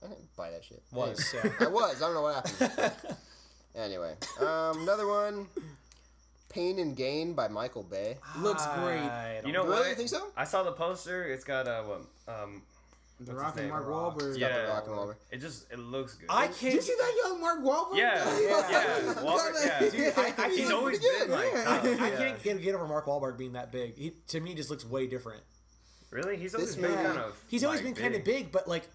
I didn't buy that shit. Was, anyway. yeah. I was. I don't know what happened. Anyway, another one. Pain and Gain by Michael Bay. Looks great. You know what? what? You think so? I saw the poster. It's got The Rock and Mark Wahlberg. Yeah, The Rock and Wahlberg. It looks good. I can't. Did you see that young Mark Wahlberg? Yeah. Wahlberg, yeah. Dude, He's always been like. I can't get over Mark Wahlberg being that big. To me, just looks way different. Really? He's always This been man- kind of. He's always been kind of big, but like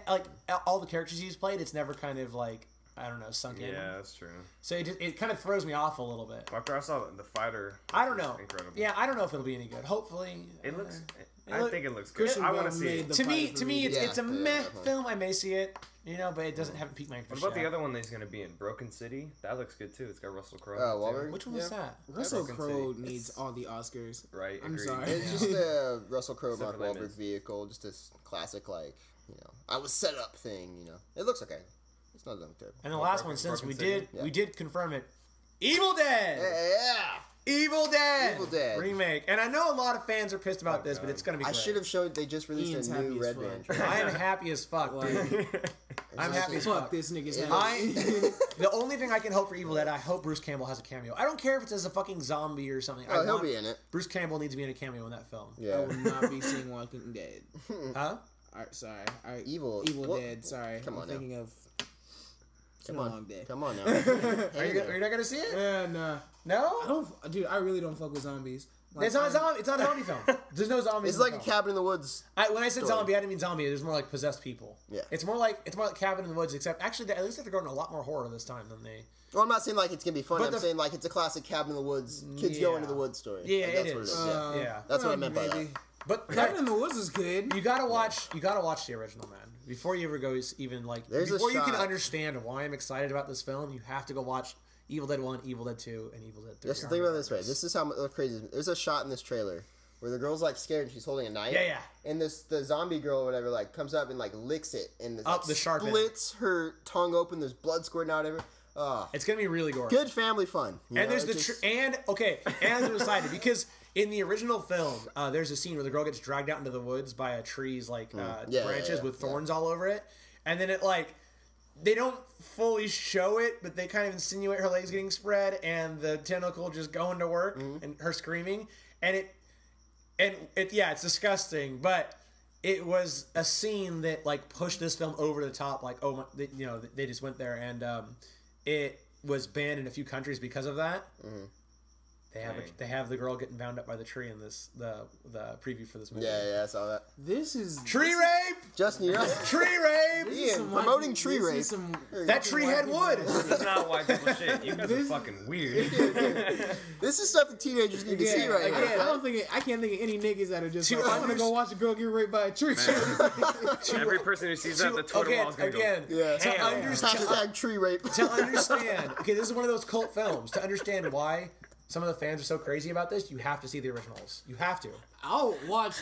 like all the characters he's played, it's never kind of like I don't know sunk in. Yeah, that's true. So it kind of throws me off a little bit. After I saw the fighter. I don't know. Incredible. Yeah, I don't know if it'll be any good. Hopefully, It looks. It I look- think it looks good. Christian I want Bale to see made it. the to me, fight for me. it's a Yeah, meh definitely. film. I may see it, but it haven't piqued my interest. What about the yet. other one that he's gonna be in? Broken City. That looks good too. It's got Russell Crowe. Wahlberg? Which one was that? Russell Broken Crowe City. needs all the Oscars. Right. I'm agreed. sorry. It's just a Russell Crowe, Except Mark for Les Wahlberg Mis. vehicle. Just this classic, like, I was set up thing, It looks okay. It's not that terrible. And the last one, since Broken we City? did confirm it. Evil Dead. Yeah! Evil Dead. Evil Dead. Remake. And I know a lot of fans are pissed about this, but it's gonna be. I great. should have showed, they just released Ian's a happy new as Red fuck. Band trailer. I am happy as fuck, dude. I'm happy as Fuck fuck. this nigga's Yeah. happy. The only thing I can hope for Evil Dead, I hope Bruce Campbell has a cameo. I don't care if it's as a fucking zombie or something. Oh, he'll be in it. Bruce Campbell needs to be in a cameo in that film. I Yeah. will not be seeing Walking Dead. Huh? Alright, sorry. Evil Evil what? Dead. Sorry. Come on I'm now. thinking of. It's been Come a on. long day. Come on now. Are you not gonna see it? Yeah, nah. No. I don't, dude. I really don't fuck with zombies. Like, It's not a zombie. It's not a zombie film. There's no zombies. It's in the like a film. cabin in the woods. When I said story. zombie, I didn't mean zombie. There's more like possessed people. Yeah. It's more like Cabin in the Woods. Except actually, at least they're going to a lot more horror this time than they. Well, I'm not saying like it's going to be fun. But I'm the- saying like it's a classic cabin in the woods, kids Yeah. going to the woods story. Yeah, Like, it that's what is. Yeah. Yeah. That's what I meant by maybe. that. But Cabin in the Woods is good. you gotta watch. You gotta watch the original, man. Before you ever go, even like There's a before you can shot. understand why I'm excited about this film, you have to go watch Evil Dead 1, Evil Dead 2, and Evil Dead 3. Just think about it this way. This is how crazy it is. There's a shot in this trailer where the girl's like scared and she's holding a knife. Yeah. And the zombie girl or whatever like comes up and like licks it and Up the sharp end. splits her tongue open. There's blood squirting out everywhere. It's gonna be really gory. Good family fun. And there's and I'm excited because in the original film, there's a scene where the girl gets dragged out into the woods by a tree's like branches with thorns all over it, and then it like they don't fully show it, but they kind of insinuate her legs getting spread and the tentacle just going to work and her screaming, and it's disgusting, but it was a scene that like pushed this film over the top. Like they just went there and it was banned in a few countries because of that. They have the girl getting bound up by the tree in the preview for this movie. Yeah, I saw that. This is Tree rape! Justin, you're Tree rape! Ian, promoting tree rape. That tree had wood! This is not white people shit. You guys are fucking weird. This is stuff that teenagers need to see right Again, now. I can't think of any niggas that are just To like, I'm gonna go watch a girl get raped by a tree. Every person who sees that, the Twitter wall is gonna go. Yeah. To Hashtag tree rape. understand, okay, this is one of those cult films. To understand why some of the fans are so crazy about this, you have to see the originals. You have to. I'll watch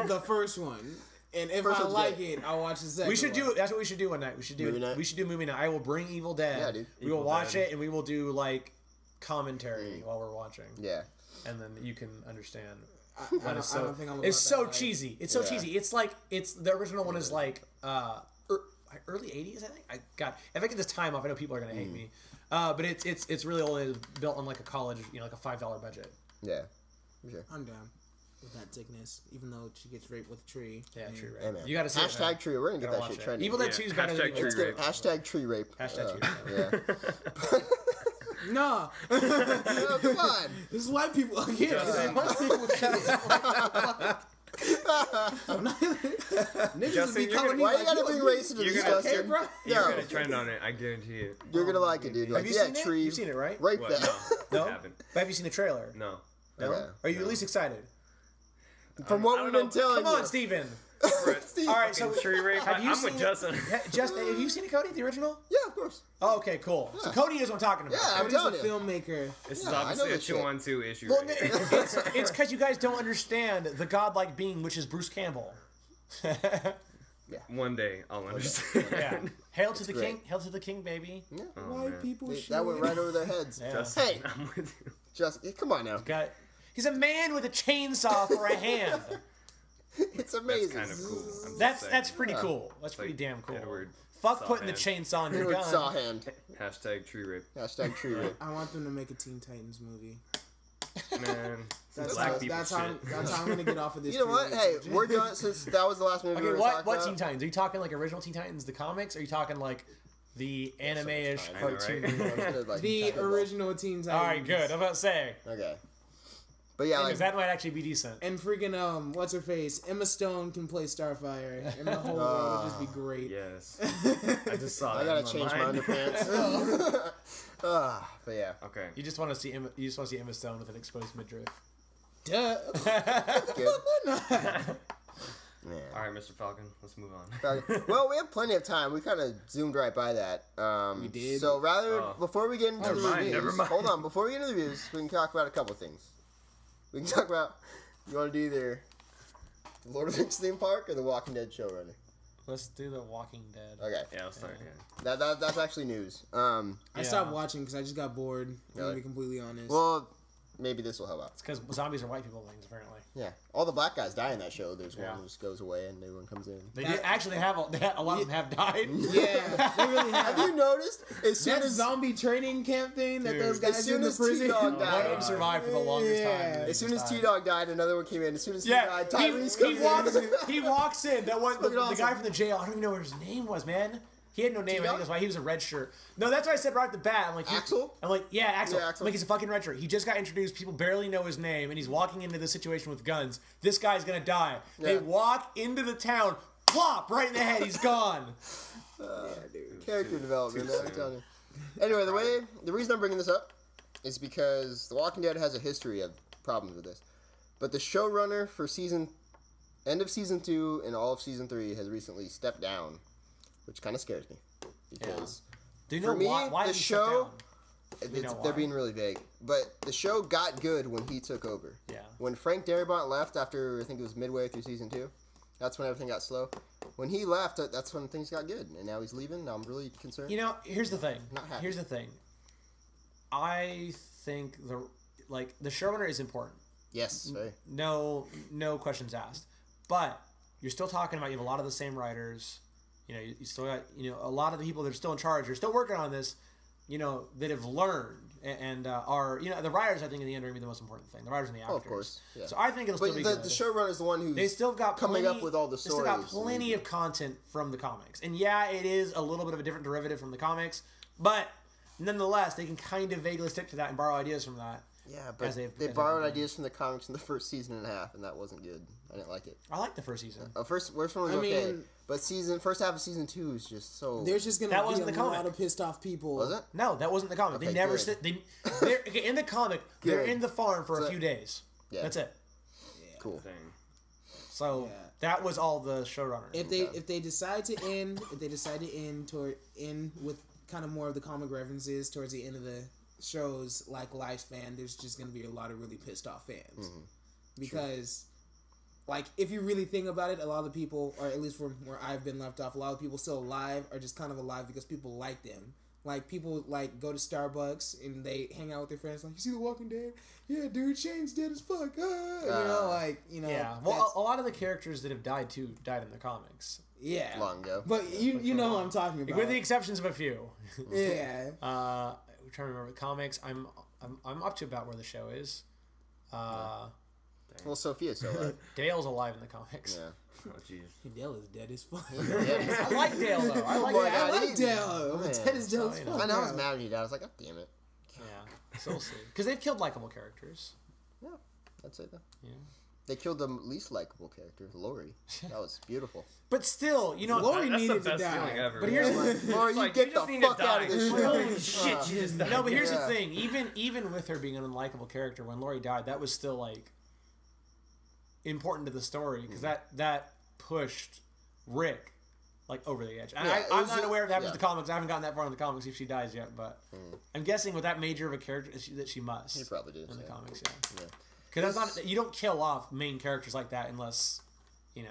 the first one, and if First I one's like good. it, I'll watch the second. We should do. That's what we should do one night. We should do. Movie night? We should do movie night. I will bring Evil Dead. Yeah, dude. We will Evil watch Dead. it, and we will do like commentary while we're watching. Yeah. And then you can understand. I don't think I'm. It's about so that life. cheesy. It's so Yeah. cheesy. It's like the original one is like early '80s. I think. If I get this time off, I know people are gonna hate me. But it's really only built on like a college, like a $5 budget. Yeah. For sure. I'm down with that sickness, even though she gets raped with a tree. Yeah, true. Right. Hey, man. You got to see Hashtag it, tree. We're gonna get Gotta that watch shit it. trending. Evil Dead Yeah. 2 is better than Hashtag Evil tree Dead. rape. Hashtag tree rape. Hashtag tree Yeah. No, Oh, come on. this is white people again. Niggas Justin, be you're calling gonna- me Why you like, gotta yo, bring you- race into You're this gonna, discussion? you're, you're No. gonna trend on it. I guarantee it. You're gonna like it, dude. Like, Have you yeah, seen it? tree. You've seen it, right? Rape What? that. No, No? I haven't. But have you seen the trailer? No. No? Okay. Are you at least excited? From what I we've don't been know. telling Come you. on, Steven. Steve. All right, so Tree rape. have you I'm seen with Justin. Have you seen it, Cody? The original? Yeah, of course. Oh, okay, cool. So Cody is what I'm talking about. Yeah, I'm Cody's a telling you. filmmaker. This is Yeah, I know obviously a this shit. 2-on-2 issue. Well, right here. it's because you guys don't understand the godlike being, which is Bruce Campbell. One day I'll understand. Yeah. Hail to the great. king! Hail to the king, baby! Yeah. White man. people shit. That went right over their heads. Yeah. Justin, Hey, I'm with you. just come on now. He's a man with a chainsaw for a hand. It's amazing. That's kind of cool. That's pretty cool. That's pretty damn cool. Fuck putting the chainsaw on your gun. Saw hand. Hashtag tree rape. Hashtag tree rape. I want them to make a Teen Titans movie. Man, That's how I'm gonna get off of this. You know what? Hey, we're done since that was the last movie. Okay, what Teen Titans? Are you talking like original Teen Titans, the comics? Or are you talking like the anime-ish cartoon? Right? The original Teen Titans. All right, good. I'm about to say. Okay. But yeah, like, that might actually be decent. And freaking what's her face? Emma Stone can play Starfire, and the whole world would just be great. Yes. I just saw that. I gotta change my underpants. But yeah. Okay. You just want to see Emma Stone with an exposed midriff. Duh. Man. All right, Mr. Falcon, let's move on. Well, we have plenty of time. We kind of zoomed right by that. We did. So before we get into the reviews, never mind. hold on. Before we get into the reviews, we can talk about a couple things. We can talk about, you want to do either the Lord of the Rings theme park or the Walking Dead showrunner? Let's do the Walking Dead. Okay. Yeah, I'll start. Yeah. That's actually news. I stopped watching because I just got bored. Really? To be completely honest. Well, maybe this will help out. It's because zombies are white people things, apparently. Yeah. All the black guys die in that show. There's one who just goes away and everyone comes in. They have a lot of them have died. Yeah, they really have. Have you noticed? As soon That as zombie training camp thing that Dude. those guys As soon in the as prison. T-Dog died. One of them survived for the longest time. As soon as T-Dog died, another one came in. As soon as he died, Tyrese comes in. He walks in. That one, the awesome. guy from the jail. I don't even know what his name was, man. He had no name. I T-Dog? think that's why he was a red shirt. No, that's what I said right off the bat. I'm like, Axel? I'm like, yeah, Axel. Yeah, Axel. I'm like, he's a fucking red shirt. He just got introduced. People barely know his name, and he's walking into the situation with guns. This guy's gonna die. Yeah. They walk into the town, plop right in the head. He's gone. Character development, man, I'm telling you. Anyway, the reason I'm bringing this up is because The Walking Dead has a history of problems with this. But the showrunner for end of season 2 and all of season 3 has recently stepped down, which kind of scares me. Because Do you know for me, why the did he step show, down? they're being really vague, but the show got good when he took over. Yeah. When Frank Darabont left after, I think it was midway through season 2, that's when everything got slow. When he left, that's when things got good, and now he's leaving. Now I'm really concerned. You know, here's the thing. Not happy. Here's the thing. I think the showrunner is important. Yes, very. No questions asked. But you're still talking about you have a lot of the same writers. You know, you still got a lot of the people that are still in charge. You're still working on this. That have learned and are the writers. I think in the end are going to be the most important thing. The writers and the actors. Oh, of course. Yeah. So I think it'll still be good. The showrunner is the one who's they still got coming up with all the stories. They still got plenty of content from the comics, and yeah, it is a little bit of a different derivative from the comics, but nonetheless, they can kind of vaguely stick to that and borrow ideas from that. Yeah, but they borrowed ideas from the comics in the first season and a half, and that wasn't good. I didn't like it. I liked the first season. First one was okay, but first half of season 2 is just so. There's just gonna be a lot of pissed off people. Was it? No, that wasn't the comic. Okay, they never good. said they're in the comic. They're in the farm for a few days. Yeah. That's it. Yeah. Cool. So that was all the showrunner. If they decide to end with kind of more of the comic references towards the end of the show's lifespan, there's just gonna be a lot of really pissed off fans because. Like, if you really think about it, a lot of the people, or at least from where I've been left off, a lot of people still alive are just kind of alive because people like them. Like, people, go to Starbucks and they hang out with their friends, like, you see The Walking Dead? Yeah, dude, Shane's dead as fuck. Yeah, well, a lot of the characters that have died, too, died in the comics. Yeah. Long ago. But you know who I'm talking about. With the exceptions of a few. Yeah. I'm trying to remember the comics. I'm up to about where the show is. Well, Sophia's still alive. Dale's alive in the comics. Yeah. Oh, jeez. Dale is dead as fuck. I like Dale, though. I like Boy, Dale. I like Dale. Man. Dead as Dale as So, fuck. I know I was mad when he died. I was like, oh, damn it. Yeah, so we'll see. Because they've killed likable characters. Yeah, I'd say that. Yeah. They killed the least likable character, Lori. That was beautiful. But still, Lori That's needed the to best feeling die. ever. But here's Lori, you get the fuck out of this Holy show. shit, she just died. no, but here's the thing. Even with her being an unlikable character, when Lori died, that was still important to the story because that pushed Rick over the edge. And I'm not aware if that happens in the comics. I haven't gotten that far in the comics if she dies yet, but I'm guessing with that major of a character that she must. He probably did in the comics, yeah. Because you don't kill off main characters like that unless Yeah,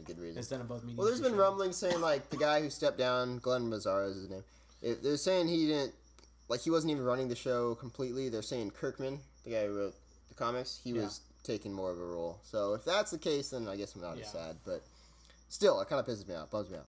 good reason. it's done in both mediums. Well, there's been rumblings saying the guy who stepped down, Glenn Mazzara is his name. They're saying he didn't he wasn't even running the show completely. They're saying Kirkman, the guy who wrote the comics, he was taken more of a role. So if that's the case, then I guess I'm not as sad. But still, it kind of pisses me off, bums me out.